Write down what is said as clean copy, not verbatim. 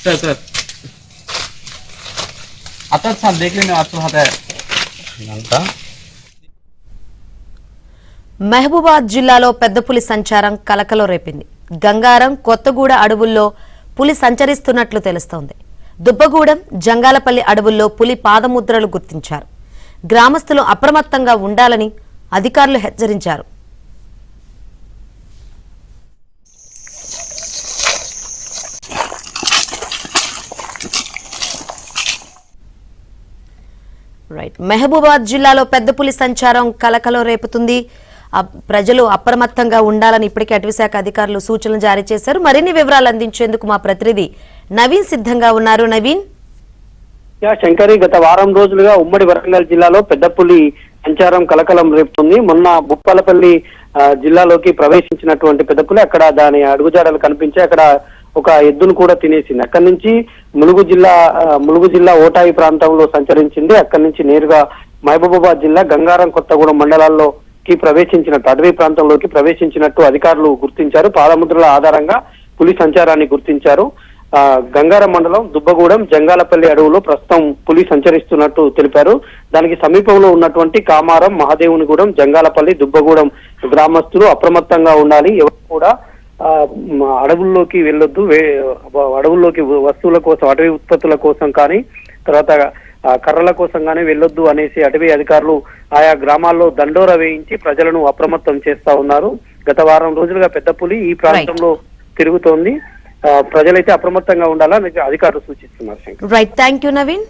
Sir आता sir देख लेंगे आपको हाथ है మహబూబాద్ జిల్లాలో పెద్ద పులి సంచారం కలకలం రేపింది. గంగారం కొత్తగూడ అడవుల్లో పులి సంచరిస్తున్నట్లు తెలుస్తోంది. దుబ్బగూడెం జంగాలపల్లి అడవుల్లో పులి పాదముద్రలు గుర్తించారు. గ్రామస్తులు అప్రమత్తంగా ఉండాలని అధికారులు హెచ్చరించారు. మహబూబాద్ జిల్లాలో పెద్ద పులి సంచారం కలకలం రేపుతుంది. ప్రజలు అప్రమత్తంగా ఉండాలని ఇప్పటికే అటవీశాఖ అధికారులు సూచనలు జారీ చేశారు. మరిన్ని వివరాలు అందించేందుకు మా ప్రతినిధి నవీన్ సిద్ధంగా ఉన్నారు. నవీన్, శంకరి, గత వారం రోజులుగా ఉమ్మడి వరంగల్ జిల్లాలో పెద్ద పులి సంచారం కలకలం రేపుతుంది. మొన్న భూపాలపల్లి జిల్లాలోకి ప్రవేశించినటువంటి పెద్ద పులి అక్కడ దాని అడుగుజాడలు కనిపించాయి. అక్కడ ఒక ఎద్దును కూడా తినేసింది. అక్కడి నుంచి ములుగు జిల్లా ఓటాయి ప్రాంతంలో సంచరించింది. అక్కడి నుంచి నేరుగా మహబూబాబాద్ జిల్లా గంగారం కొత్తగూడెం మండలాల్లోకి ప్రవేశించినట్టు, అటవీ ప్రాంతంలోకి ప్రవేశించినట్టు అధికారులు గుర్తించారు. పాదముద్రల ఆధారంగా పులి సంచారాన్ని గుర్తించారు. గంగారం మండలం దుబ్బగూడెం జంగాలపల్లి అడవులో ప్రస్తుతం పులి సంచరిస్తున్నట్టు తెలిపారు. దానికి సమీపంలో ఉన్నటువంటి కామారం, మహాదేవునిగూడెం, జంగాలపల్లి, దుబ్బగూడెం గ్రామస్తులు అప్రమత్తంగా ఉండాలి. ఎవరు కూడా అడవుల్లోకి వెళ్ళొద్దు. అడవుల్లోకి వస్తువుల కోసం, అటవీ ఉత్పత్తుల కోసం కానీ తర్వాత కర్రల కోసం కానీ వెళ్ళొద్దు అనేసి అటవీ అధికారులు ఆయా గ్రామాల్లో దండోరా వేయించి ప్రజలను అప్రమత్తం చేస్తా ఉన్నారు. గత వారం రోజులుగా పెద్ద పులి ఈ ప్రాంతంలో తిరుగుతోంది. ప్రజలైతే అప్రమత్తంగా ఉండాలని అధికారులు సూచిస్తున్నారు. Right, thank you Naveen.